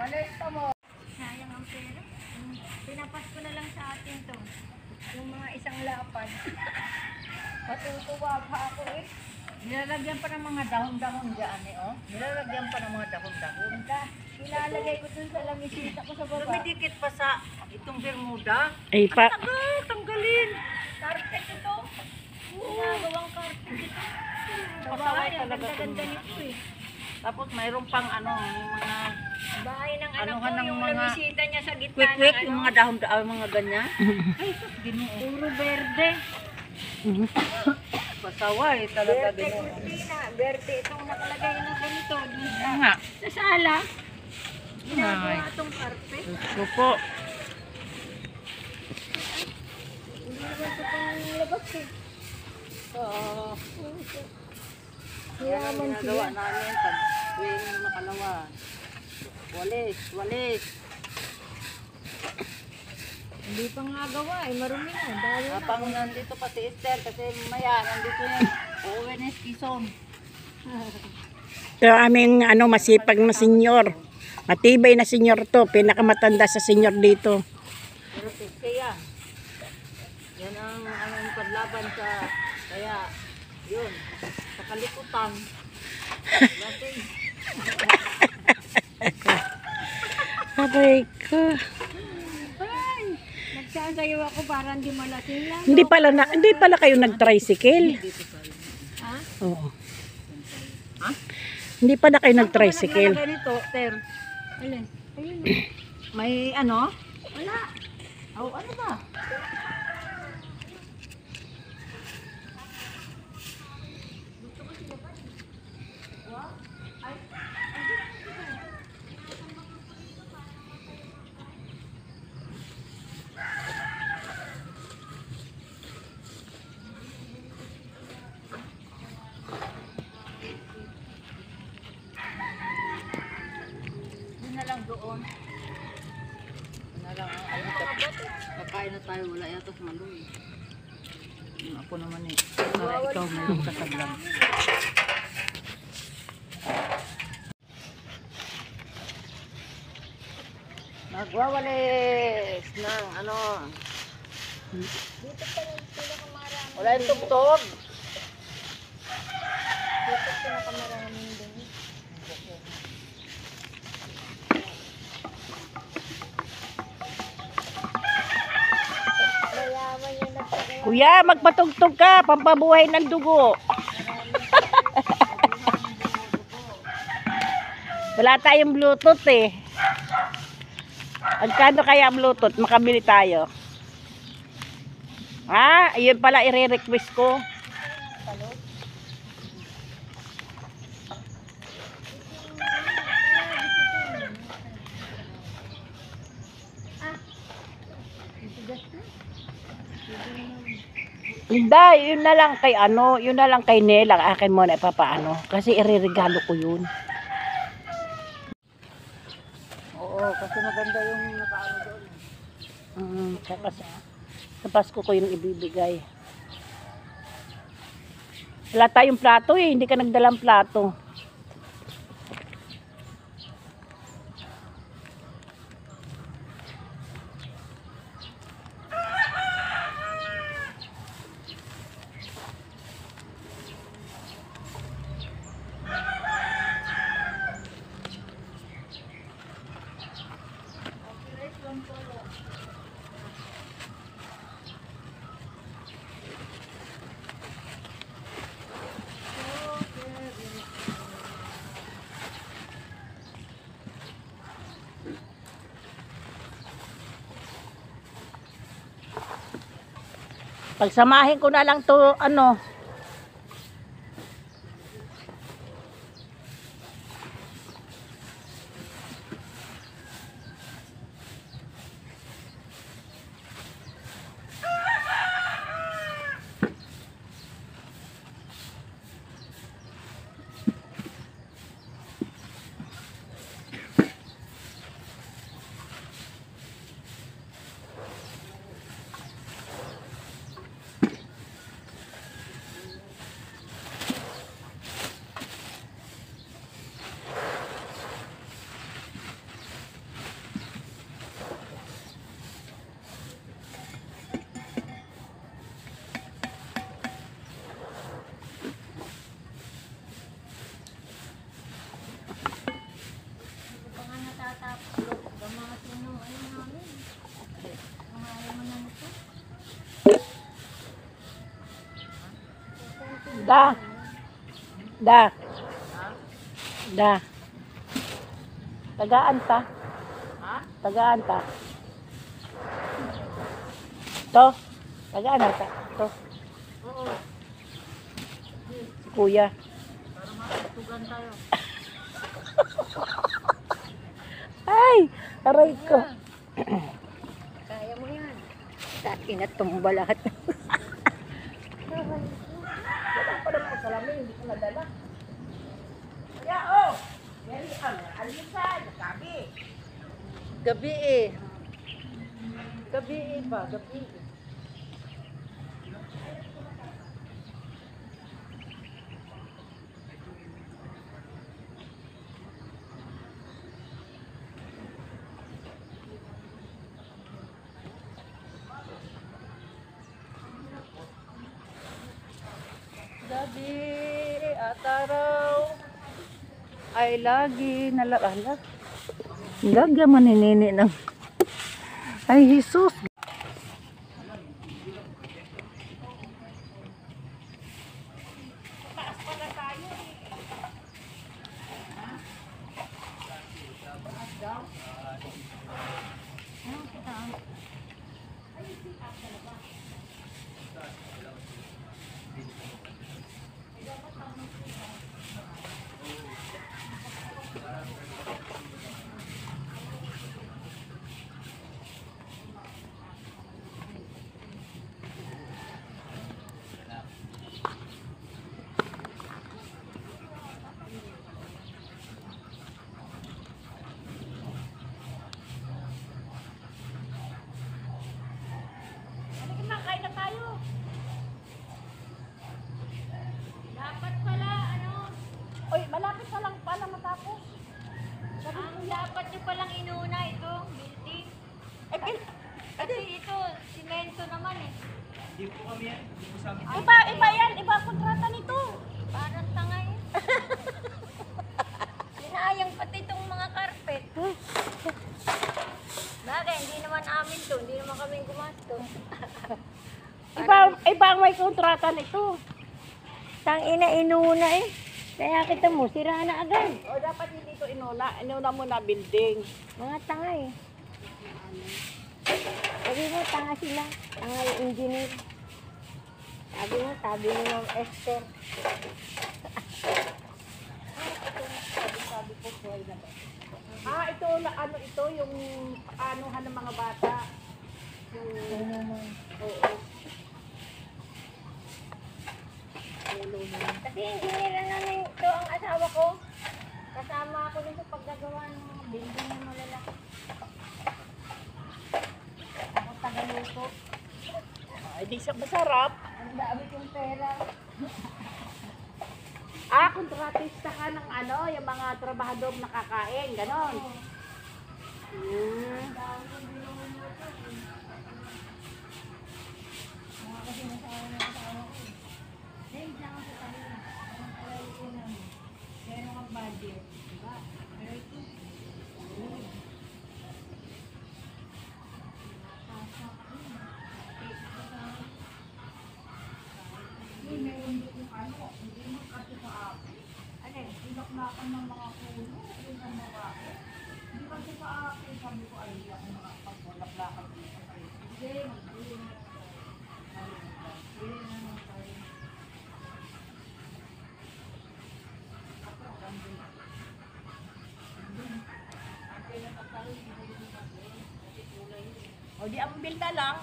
Alesta mo. Sayang ang pera. Pinapas ko na lang sa atin to. Yung mga isang lapad. Matutuwa pa ako eh. Nilalagyan pa ng mga dahon-dahon dyan eh, oh. Nilalagyan pa ng mga dahon-dahon. Ilalagay ko dun sa lamisita ko sa baba. Lumidikit pa sa itong bermuda. Ay, pa. Tanggalin. Carpet ito. Ginagawang carpet ito. Pasaway Ang talaga ganda-ganda nito eh. Tapos mayroon pang ano, yung mga Bahay ng anak Anuhan ko, ng yung mga lamisita niya sa gitna quick-quick, ng yung mga dahon-dahon, mga ganyan. Ay, sus, ginoo. puro verde. Pasaway talaga Verde ginoo. cortina. Verde itong nakalagay na ganito. Dun sa, Nga. sa sala. Ginagawa Ay. itong carpet. Gusto po. Hindi naman ito pang labas eh. Oo. Kaya Yan ang man ginagawa siya. namin pag tuwing makalawa. Walis, walis. Hindi pa nga gawa eh. Marumi na. Dahil na. Habang nandito pa si Esther kasi maya nandito yung uuwi ni Kison. Ito aming masipag na senyor. Matibay na senyor to. Pinakamatanda sa senyor dito. Pero siya. Yan ang aming panlaban sa kaya yun. Sa kalikutan. Lasing. Aray ko. Ay! Nagsasayaw ako para hindi malasing lang. Hindi pala kayo nag-tricycle. Ha? Oo. Ha? Hindi pala kayo nag-tricycle. Ano nito, Ter? Alin? Ayun. May ano? Wala. Oh, ano ba? Yun na lang doon. Yun na lang ang ano. Kakain na tayo, wala yata sa maluwi. Yung ako naman eh. Para ikaw mayroon ka sa vlog. Nagwawalis ng ano. Dito pa yung pinakamarami. Wala yung tugtog. Dito pinakamaraming din. Mayaman yung nagpagawa. Kuya, magpatugtog ka. Pampabuhay ng dugo. Wala tayong Bluetooth eh. Magkano kaya ang Bluetooth? Makabili tayo. Ah, yun pala i-request ko. Hindi, yun na lang kay yun na lang kay Nel, ang akin muna ipapaano. Kasi ireregalo ko yun. Oo, kasi maganda yung nakaano doon. Sa Pasko ko yung ibibigay. Wala tayong plato eh, hindi ka nagdalang plato. Pagsamahin ko na lang to, matatapos. Gamasin ng ano namin. Ang ayaw mo na nito. Da. Da. Da. Tagaan ta. Ha? Tagaan ta. To. Tagaan na ta. To. Oo. Si Kuya. Para makatugan tayo. Ay! Aray ko. Kaya mo yan. Dahil inatumba lahat. Wala pa naman ang salamin. Hindi ko nadala. Kaya oh! Yan ang alisan. Sabi. Gabi eh. Gabi eh ba? Gabi eh. Gabi at araw ay lagi nalala. Lagyan maninini ng ay Jesus. Kain na tayo. Dapat pala, ano? Oy, malapit na lang pala matapos. Ang dapat nyo palang inuna ito, building. Kasi ito, simento naman eh. Iba yan. Iba ang kontrata nito. Parang tanga eh. Sinayang pati itong mga carpet. Bagay, hindi naman amin to. Hindi naman kami gumasto. Iba ang may kontrata nito. Tangina, inuna eh. Kaya kita mo, sira na agad. O dapat hindi ito inuna. Inuna mo na building. Mga tanga eh. Sabi mo, tanga sila. Tanga yung engineer. Sabi mo ng Esther. Ito na ano ito yung anuhan ng mga bata. Oo. Kasi engineer na ito ang asawa ko. Kasama ako dun sa paggagawa ng mga building na malalaki. Ako tagaluto. Ay, di siya masarap. Ang dami kong pera. Kontratista ka ng ano, yung mga trabahador nakakain, ganon. O di ambil na lang.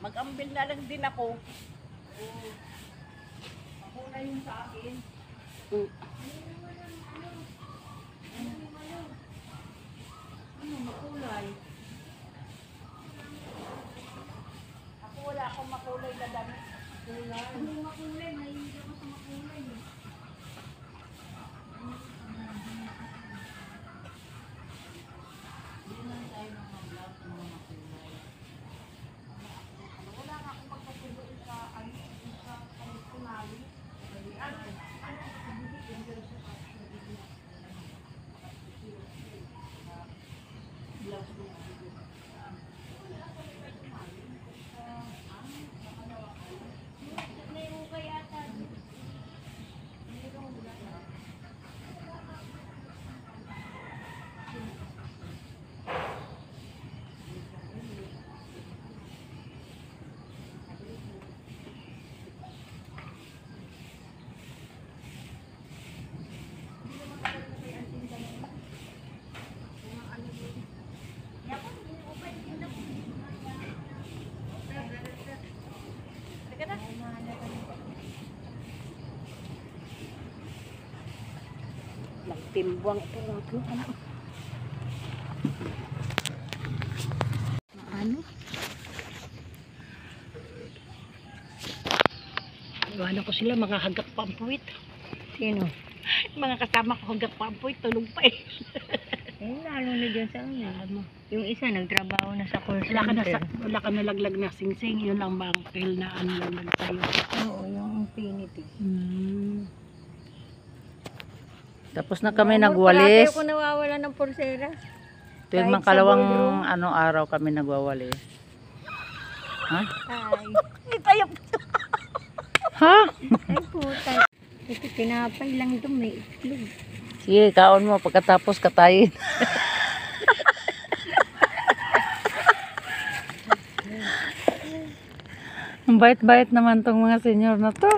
Mag-ambil na lang din ako. Ako na yung sa akin. Ano, makulay? Ako wala akong makulay na damit. Kulay. Ano makulay? Mahilig ako sa makulay eh. Wala nga akong pagkatuloy sa ano, sa personali. Timbuang ito lang ito. Ano? Iwanan ko sila mga hagak pampuit. Sino? Mga kasama ko hagak pampuit. Tulog pa eh. Lalo na dyan sa ano. Yung isa nagtrabaho na sa call Wala ka nalaglag na singsing. Yun lang ba ang pill na ano lang sa'yo? Oo, yung infinity. Tapos na kami nagwalis. Parati ako nawawala ng pulsera. Ito yung kahit mga kalawang sa boardroom. araw kami nagwawalis. Ha? Ay. Ha? Ay puta. Ito tinapay lang ito, may itlog. Sige, kaon mo. Pagkatapos katayin. Ang bait-bait naman tong mga senyor na to.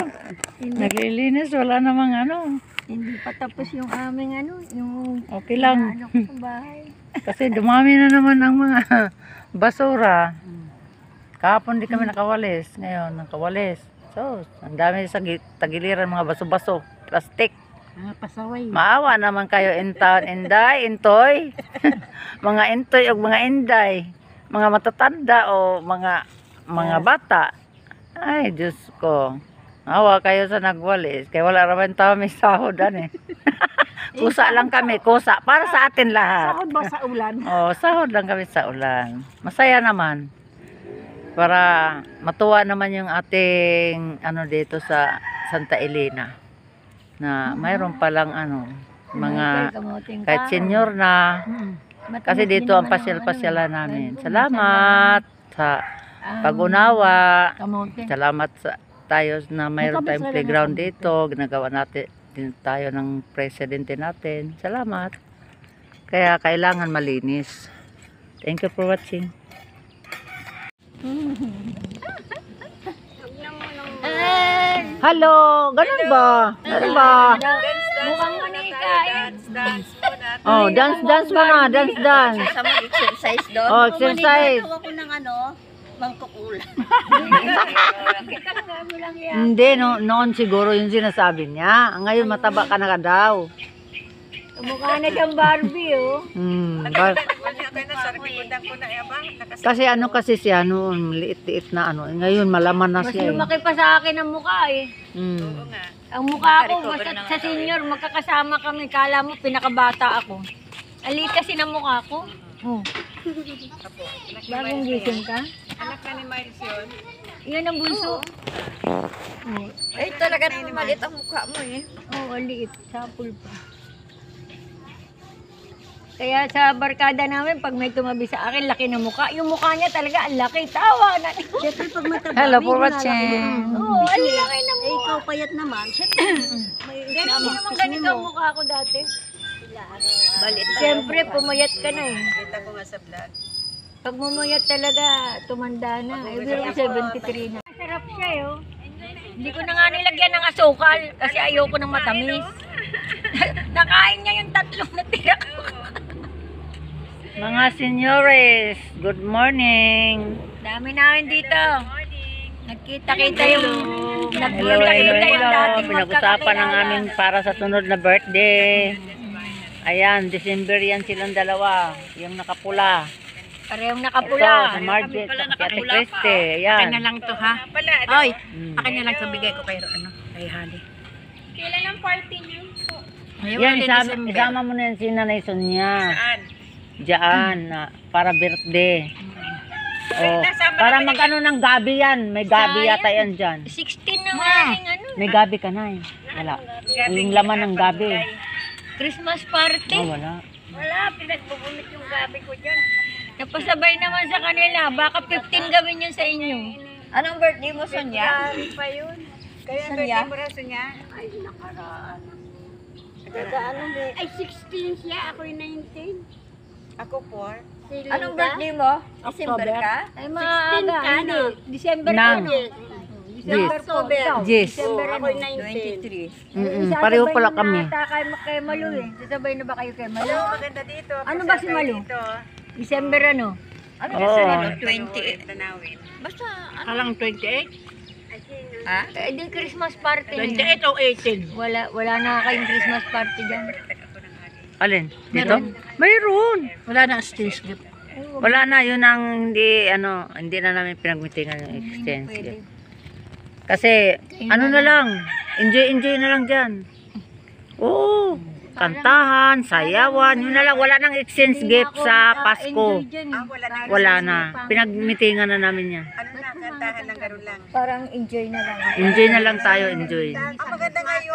Naglilinis, wala namang ano. Hindi pa tapos yung aming ano, yung Okay lang. ano ko sa bahay. Kasi dumami na naman ang mga basura. Kahapon di kami nakawalis. Ngayon, nakawalis. So, ang dami sa tagiliran, mga baso-baso. Plastic. Pasaway. Maawa naman kayo intaon, inday, intoy. Mga intoy o mga inday. Mga matatanda o mga bata. Ay, Diyos ko. Maawa kayo sa nagwalis. Kaya wala naman tao may sahod. Eh. Kusa lang kami. Kusa. Para sa atin lahat. Sahod ba sa ulan? Oh, sahod lang kami sa ulan. Masaya naman. Para matuwa naman yung ating ano dito sa Santa Elena. Na mayroon palang ano, mga kahit senior na. Kasi dito ang pasyal-pasyalan namin. Salamat sa pag-unawa. Kamote. Salamat sa tayo na mayroon tayong playground dito. Ginagawa natin din tayo ng presidente natin. Salamat. Kaya kailangan malinis. Thank you for watching. Hello, ganun ba? Ganun ba? Mukhang manika eh. Oh, dance muna, dance. Sa mag-exercise doon. Oh, exercise. Ako ng ano, mangkukulan. Mo lang yan. Hindi, noon siguro yung sinasabi niya. Ngayon mataba ka na daw. Mukha na siyang Barbie oh. Kasi ano kasi siya noon, liit-liit na ano. Ngayon malaman na Mas siya. lumaki pa sa akin ang mukha eh. Mm. Ang mukha ko, basta sa senior, magkakasama kami. Kala mo, pinakabata ako. Alit kasi ng mukha ko. Oh. Bagong gising ka? Anak na ni Miles yun. Yan ang bunso. Eh, talaga naman malit ang mukha mo eh. Oo, liit. Sapul pa. Kaya sa barkada namin, pag may tumabi sa akin, laki ng mukha. Yung mukha niya talaga, ang laki. Tawa na. Siyempre pag mataba, Hello for watching. Oo, ang laki ng eh, mukha. ikaw payat naman. Siyempre, may Hindi naman ganito ang mukha ko dati. balit. Siyempre, pumayat ka na eh. Kita ko nga sa vlog. Pag mumayat talaga, tumanda na. Eh, pero 73 na. Sarap siya yun. Hindi ko na nga nilagyan ng asukal kasi ayoko ng matamis. Nakain niya yung tatlong natira ko. Mga seniores, good morning. Dami namin dito. Nagkita-kita yung Hello, dating Pinag-usapan ng aming para sa sunod na birthday. Ayan, December yan silang dalawa. Yung nakapula. Parehong Ito, nakapula. si Margaret, si Ate Christy. Ayan. Akin na lang to ha. Oy, akin na lang to bigay ko kay kay Hali. Kailan ang party niyo? Yan, isama mo na yan si Nanay Sonia. Saan? Diyan, para birthday. Oh, para mag-ano ng gabi yan. May gabi yata yan dyan. 16 ng aking ano. May gabi ka na eh. Wala. Yung laman ng gabi. Christmas party. Oh, wala. Wala, pinagbubunot yung gabi ko dyan. Napasabay naman sa kanila. Baka 15 gawin yun sa inyo. Anong birthday mo, Sonia? Pa yun. Kaya Sonia? Sonia? Ay, nakaraan. Ay, 16 siya. Ako'y 19. Ako 4. Si Anong Lita? birthday mo? December ka? Ay, maaga. Hindi. December Nang. ano? December po. Ikaw. Yes. December ano? 23. Pareho pala kami. Kay Malu eh. Sasabay na ba kayo kay Malu? Maganda dito. Ano ba si Malu? December ano? Ano Oo. kasi 28. Basta, Alang 28? ha? Eh, di Christmas party. 28 o 18? Wala na kayong Christmas party dyan. Alin? Dito? Mayroon. Wala na exchange gift. Wala na, yun ang hindi na namin pinagmitingan yung exchange gift. Kasi, ano na lang, enjoy na lang dyan. Oo, kantahan, sayawan, yun na lang, wala nang exchange gift sa Pasko. Wala na, pinagmitingan na namin yan. Parang enjoy na lang. Enjoy na lang tayo, enjoy. Ang maganda nga yung